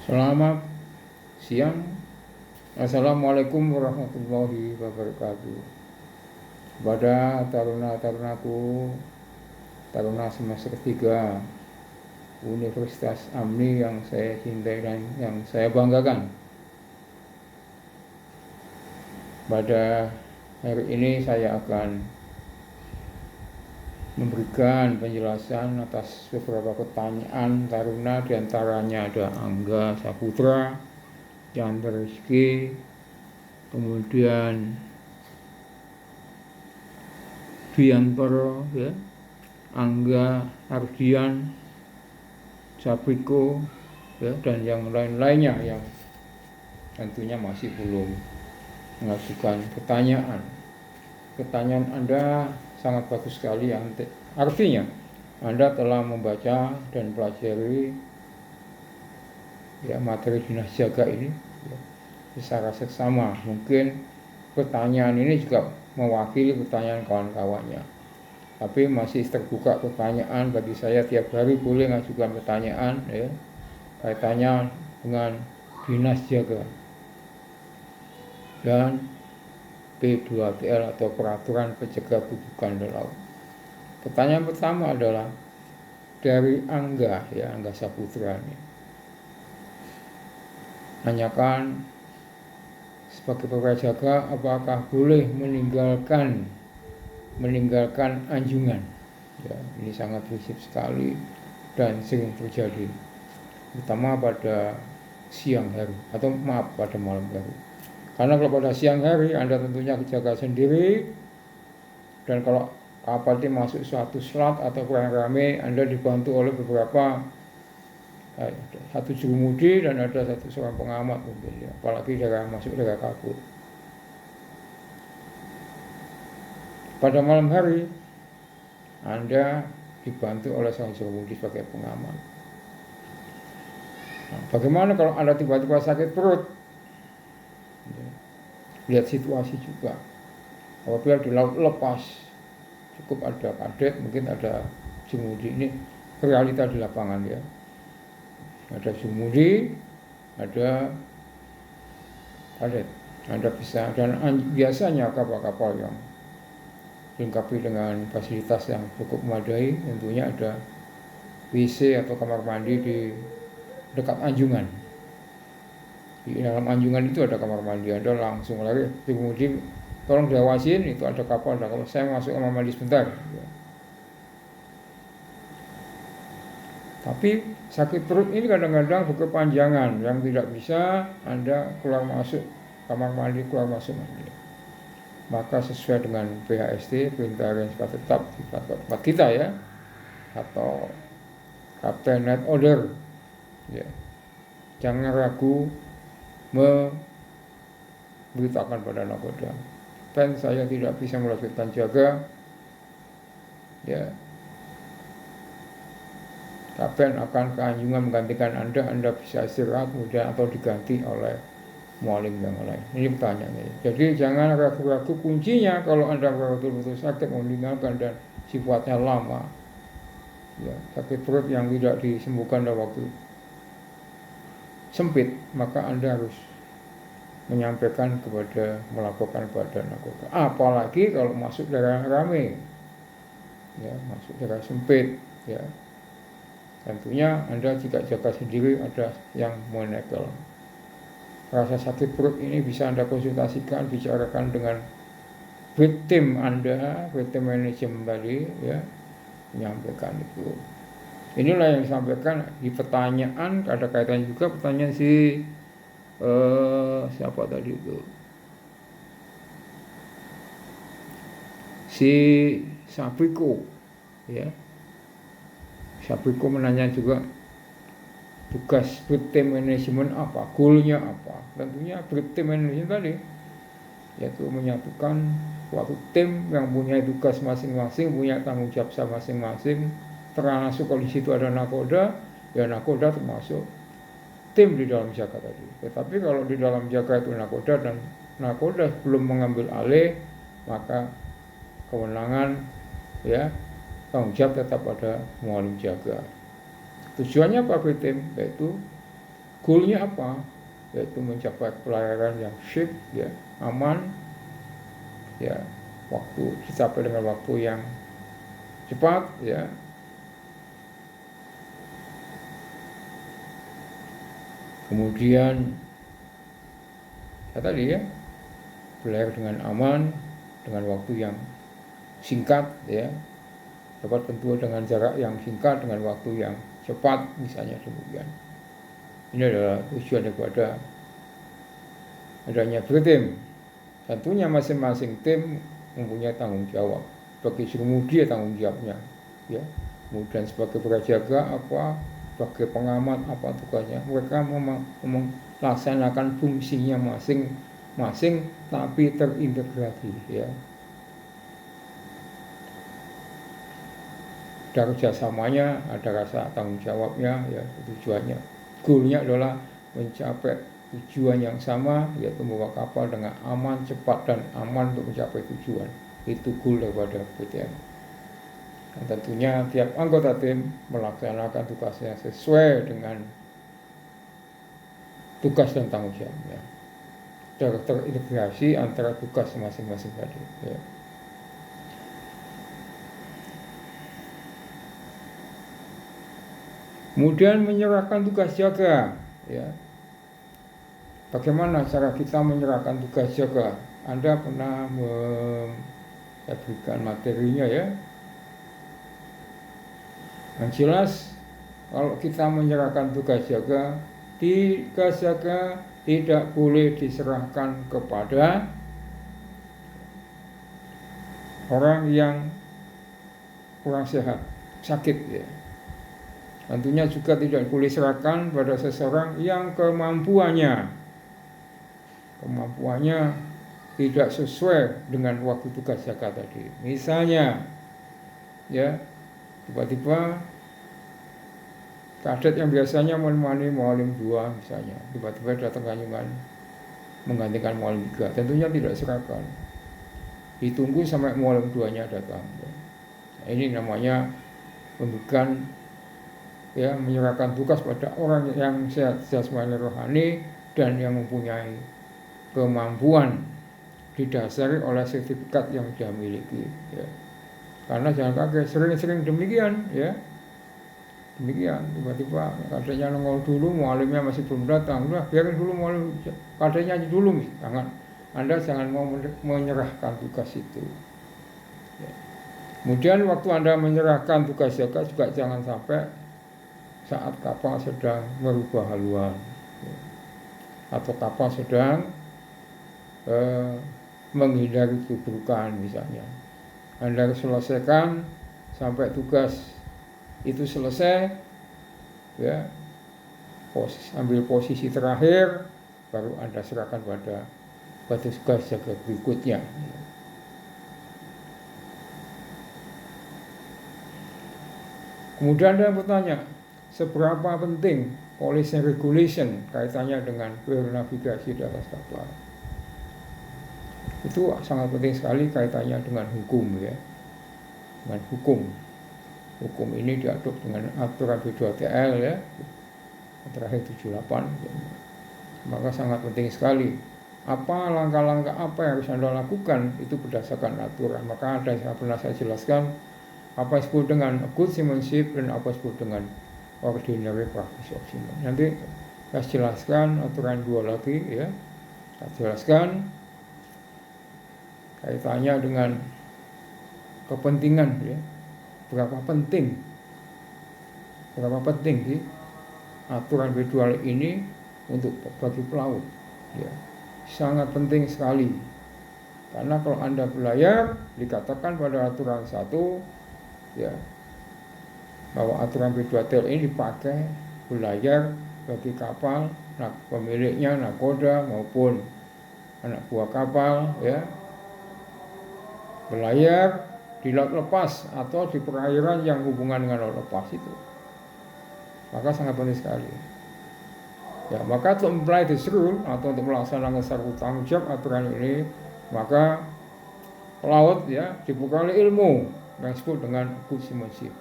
Selamat siang. Assalamualaikum warahmatullahi wabarakatuh. Kepada taruna-tarunaku, taruna semester 3 Universitas AMNI yang saya cintai dan yang saya banggakan. Pada hari ini saya akan memberikan penjelasan atas beberapa pertanyaan taruna, diantaranya ada Angga Saputra, Chandra Rizky, kemudian Biantoro, ya, Angga Ardian, Sapriko, ya, dan yang lain-lainnya yang tentunya masih belum mengajukan pertanyaan. Pertanyaan Anda sangat bagus sekali, artinya Anda telah membaca dan pelajari materi dinas jaga ini secara seksama. Mungkin pertanyaan ini juga mewakili pertanyaan kawan-kawannya, tapi masih terbuka pertanyaan bagi saya. Tiap hari boleh mengajukan pertanyaan kaitannya dengan dinas jaga dan P2TL atau peraturan pencegah bubukan di laut. Pertanyaan pertama adalah dari Angga Saputra ini. Nanyakan, sebagai prajaga apakah boleh meninggalkan anjungan? Ya, ini sangat prinsip sekali dan sering terjadi, terutama pada siang hari pada malam hari. Karena kalau pada siang hari Anda tentunya jaga sendiri, dan kalau kapal ini masuk suatu slot atau kurang ramai, Anda dibantu oleh beberapa satu jurumudi dan ada seorang pengamat mungkin, ya, apalagi masuk daerah kabut. Pada malam hari Anda dibantu oleh seorang jurumudi sebagai pengamat. Nah, bagaimana kalau Anda tiba-tiba sakit perut? Lihat situasi juga. Apabila di laut lepas, cukup ada kadet, mungkin ada jurumudi. Ini realita di lapangan, ya. Ada jurumudi, ada kadet. Anda bisa, dan biasanya kapal-kapal yang dilengkapi dengan fasilitas yang cukup memadai, tentunya ada WC atau kamar mandi di dekat anjungan. Di dalam anjungan itu ada kamar mandi, Anda langsung lari, kemudian tolong diawasin, itu ada kapal, kalau saya masuk kamar mandi sebentar. Tapi sakit perut ini kadang-kadang berkepanjangan, yang tidak bisa Anda keluar masuk kamar mandi, keluar masuk mandi. Maka sesuai dengan PHST, perintah sifat tetap di tempat kita, ya, atau Captain Night Order, ya, jangan ragu memberitakan pada nakoda, Kapten, saya tidak bisa melanjutkan jaga, ya, Kapten akan ke anjungan menggantikan Anda bisa istirahat kemudian atau diganti oleh mualim yang lain. Ini pertanyaannya. Jadi jangan ragu-ragu, kuncinya kalau Anda betul-betul sakit, meninggalkan dan sifatnya lama, ya, sakit perut yang tidak disembuhkan dalam waktu sempit, maka Anda harus melaporkan kepada nakoda. Apalagi kalau masuk daerah ramai, ya, masuk daerah sempit, ya, tentunya Anda jika jaga sendiri ada yang menekel. Rasa sakit perut ini bisa Anda konsultasikan, bicarakan dengan tim Anda, tim manajemen tadi, ya, menyampaikan itu. Inilah yang disampaikan di pertanyaan. Ada kaitannya juga pertanyaan siapa tadi itu, si Sapriko, ya. Sapriko menanya juga tugas tim manajemen apa, goalnya apa. Tentunya tim manajemen tadi yaitu menyatukan suatu tim yang punya tugas masing-masing, punya tanggung jawab masing-masing, termasuk kalau di situ ada nakoda, ya nakoda termasuk tim di dalam jaga tadi. Tetapi kalau di dalam jaga itu nakoda dan nakoda belum mengambil alih, maka kewenangan, ya, tanggung jawab tetap ada mualim jaga. Tujuannya apa tim? Yaitu Goalnya apa? Yaitu mencapai pelayaran yang safe, ya, aman, ya, waktu dicapai dengan waktu yang cepat, ya. Kemudian tadi ya, berlayar dengan aman, dengan waktu yang singkat, ya, dapat tentu dengan jarak yang singkat, dengan waktu yang cepat, misalnya demikian. Ini adalah tujuan daripada adanya tim. Tentunya masing-masing tim mempunyai tanggung jawab. Bagi jurumudi tanggung jawabnya, ya. Kemudian sebagai prajaga apa, sebagai pengamat apa tugasnya. Mereka melaksanakan fungsinya masing-masing, tapi terintegrasi, ya. Ada kerjasamanya, ada rasa tanggung jawabnya, ya, tujuannya. Goalnya adalah mencapai tujuan yang sama, yaitu membawa kapal dengan aman, cepat, dan aman untuk mencapai tujuan. Itu goal daripada PTN. Dan tentunya tiap anggota tim melaksanakan tugasnya sesuai dengan tugas dan tanggung jawabnya. Terintegrasi antara tugas masing-masing tadi, ya. Kemudian menyerahkan tugas jaga, ya. Bagaimana cara kita menyerahkan tugas jaga? Anda pernah saya berikan materinya, ya. Yang jelas, kalau kita menyerahkan tugas jaga tidak boleh diserahkan kepada orang yang kurang sehat, sakit, ya. Tentunya juga tidak boleh serahkan pada seseorang yang kemampuannya tidak sesuai dengan waktu tugas jaga tadi. Misalnya, ya, tiba-tiba kadet yang biasanya menemani mualim 2 misalnya, tiba-tiba datang Kanyungan menggantikan mualim 3, tentunya tidak serahkan. Ditunggu sampai mualim 2-nya datang. Nah, ini namanya memberikan, ya, menyerahkan tugas pada orang yang sehat jasmani rohani dan yang mempunyai kemampuan didasari oleh sertifikat yang dia miliki, ya. Karena jangan kaget, sering-sering demikian, ya. Demikian, tiba-tiba kadenya nongol dulu, mualimnya masih belum datang, udah biarin dulu mualim, kadenya aja dulu. Anda jangan mau menyerahkan tugas itu, ya. Kemudian waktu Anda menyerahkan tugas jaga juga jangan sampai saat kapal sedang merubah haluan, ya, atau kapal sedang menghindari keburukan misalnya. Anda selesaikan sampai tugas itu selesai, ya, ambil posisi terakhir, baru Anda serahkan pada tugas jaga berikutnya. Kemudian Anda bertanya, seberapa penting policy regulation kaitannya dengan bernavigasi di atas kapal? Itu sangat penting sekali kaitannya dengan hukum, ya. Dengan hukum. Hukum ini diatur dengan aturan B2TL, ya, terakhir 78. Maka sangat penting sekali. Apa langkah-langkah apa yang harus Anda lakukan itu berdasarkan aturan. Maka ada yang pernah saya jelaskan apa yang disebut dengan good seamanship dan apa yang disebut dengan ordinary practice of seaman. Nanti saya jelaskan aturan 2 lagi, ya. Saya jelaskan kaitannya dengan kepentingan, ya. Berapa penting sih aturan B2 ini untuk bagi pelaut, ya. Sangat penting sekali. Karena kalau Anda berlayar, dikatakan pada aturan 1, ya, bahwa aturan B2TL ini dipakai berlayar bagi kapal, pemiliknya, nakoda maupun anak buah kapal, ya, berlayar di laut lepas atau di perairan yang hubungan dengan laut lepas itu. Maka sangat penting sekali. Ya, maka untuk apply this rule atau untuk melaksanakan secara tanggung jawab aturan ini, maka pelaut, ya, dibekali ilmu yang disebut dengan good seamanship.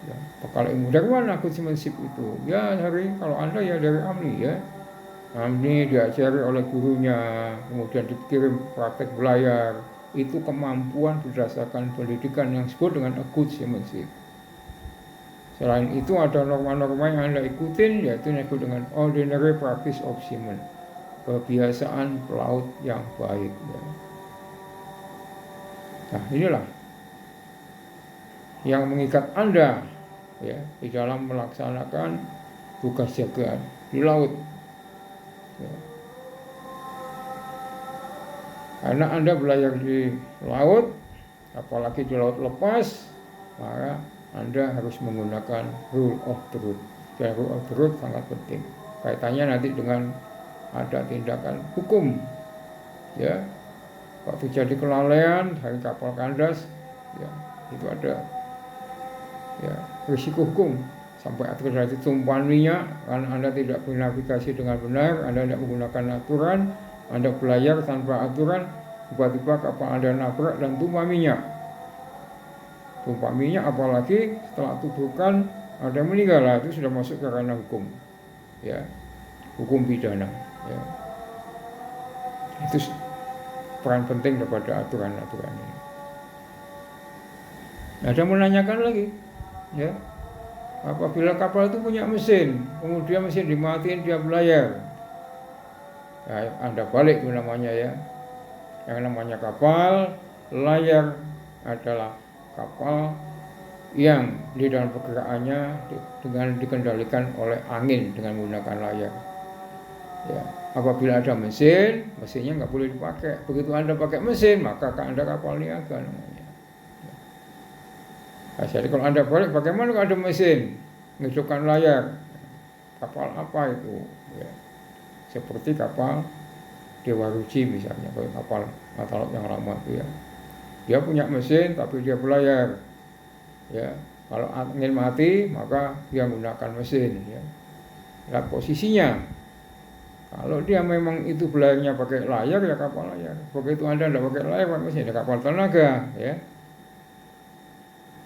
Ya, bekal ilmu dari mana goodsmanship itu? Ya dari, kalau Anda ya dari AMLI ya. AMLI diajari oleh gurunya, kemudian dikirim praktek belayar. Itu kemampuan berdasarkan pendidikan yang disebut dengan goodsmanship. Selain itu ada norma-norma yang Anda ikutin, yaitu disebut dengan ordinary practice of seamen, kebiasaan pelaut yang baik. Ya. Nah inilah yang mengikat Anda ya di dalam melaksanakan tugas jaga di laut. Ya. Karena Anda belayar di laut, apalagi di laut lepas, maka Anda harus menggunakan rule of the road. Dan rule of the road sangat penting. Kaitannya nanti dengan ada tindakan hukum. Ya, waktu jadi kelalaian dari kapal kandas, ya itu ada ya risiko hukum. Sampai terjadi tumpahan minyak karena Anda tidak bernavigasi dengan benar, Anda tidak menggunakan aturan, Anda belayar tanpa aturan, tiba-tiba kapal Anda nabrak dan tumpah minyak. Tumpah minyak apalagi setelah tubuhkan ada yang meninggal, itu sudah masuk ke ranah hukum, ya, hukum pidana. Ya. Itu peran penting daripada aturan-aturan ini. Ada yang menanyakan lagi, ya, apabila kapal itu punya mesin, kemudian mesin dimatiin dia belayar, ya, Anda balik itu namanya ya. Yang namanya kapal layar adalah kapal yang di dalam pergerakannya dengan dikendalikan oleh angin dengan menggunakan layar. Ya, apabila ada mesin, mesinnya nggak boleh dipakai. Begitu Anda pakai mesin, maka Anda kapal niaga namanya. Nah, jadi kalau Anda balik, bagaimana kalau ada mesin menghidupkan layar? Kapal apa itu? Ya, seperti kapal Dewa Ruci misalnya, kapal mata laut yang lama itu ya. Dia punya mesin tapi dia belayar. Ya, kalau angin mati maka dia menggunakan mesin. Ya. Lihat posisinya. Kalau dia memang itu belayarnya pakai layar ya kapal layar. Begitu Anda tidak pakai layar, pakai mesin ya kapal tenaga. Ya.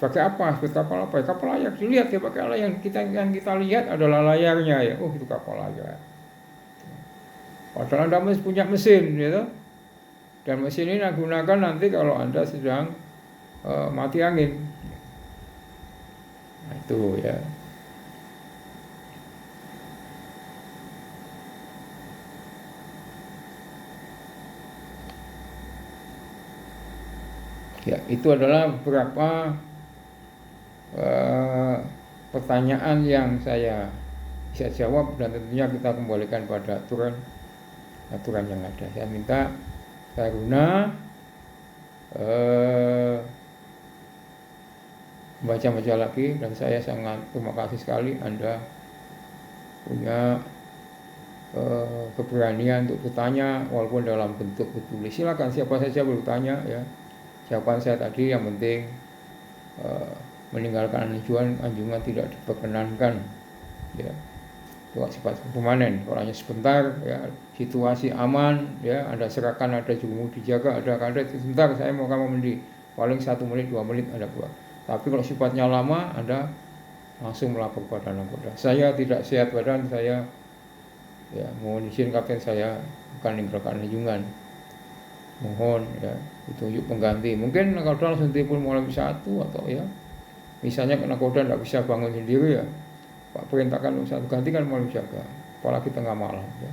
Pakai apa? Seperti kapal apa? Ya, kapal layar. Dilihat ya pakai layar. Yang kita lihat adalah layarnya ya. Oh itu kapal layar. Padahal Anda punya mesin, gitu. Dan mesin ini digunakan nanti kalau Anda sedang mati angin. Nah, itu ya. Ya, itu adalah beberapa pertanyaan yang saya bisa jawab, dan tentunya kita kembalikan pada aturan yang ada. Saya minta karuna baca-baca lagi, dan saya sangat terima kasih sekali Anda punya keberanian untuk bertanya walaupun dalam bentuk tertulis. Silakan siapa saja bertanya ya. Jawaban saya tadi yang penting meninggalkan anjungan tidak diperkenankan ya. Itu sifat permanen, kalau hanya sebentar ya, situasi aman ya, Anda serahkan, ada juru dijaga, ada kandet, sebentar saya mau kamu mandi, paling 1 menit 2 menit Anda buat. Tapi kalau sifatnya lama, Anda langsung melapor pada nakoda. Saya tidak sehat badan, saya ya mohon izin kapten, saya akan meninggalkan anjungan. Mohon ya ditunjuk pengganti. Mungkin nakoda langsung telepon mulai 1 atau ya, misalnya nakoda tidak bisa bangun sendiri ya, Pak perintahkan satu ganti kan mau jaga, apalagi tengah malam ya.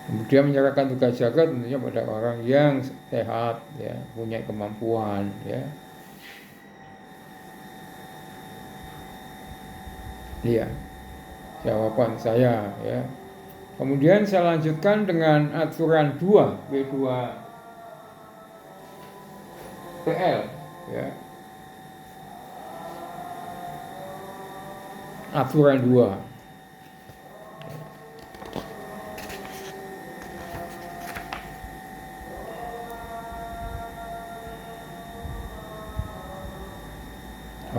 Kemudian menyerahkan tugas jaga tentunya pada orang yang sehat ya, punya kemampuan ya. Iya, jawaban saya ya. Kemudian saya lanjutkan dengan aturan 2 B2 PL ya. Aturan 2.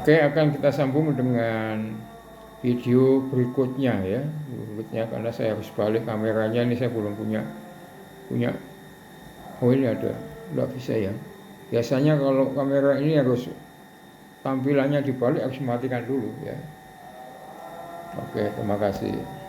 Oke, akan kita sambung dengan video berikutnya ya. Berikutnya karena saya harus balik kameranya, ini saya belum punya. Oh ini ada, nggak bisa ya. Biasanya kalau kamera ini harus tampilannya dibalik, harus matikan dulu ya. Oke, terima kasih.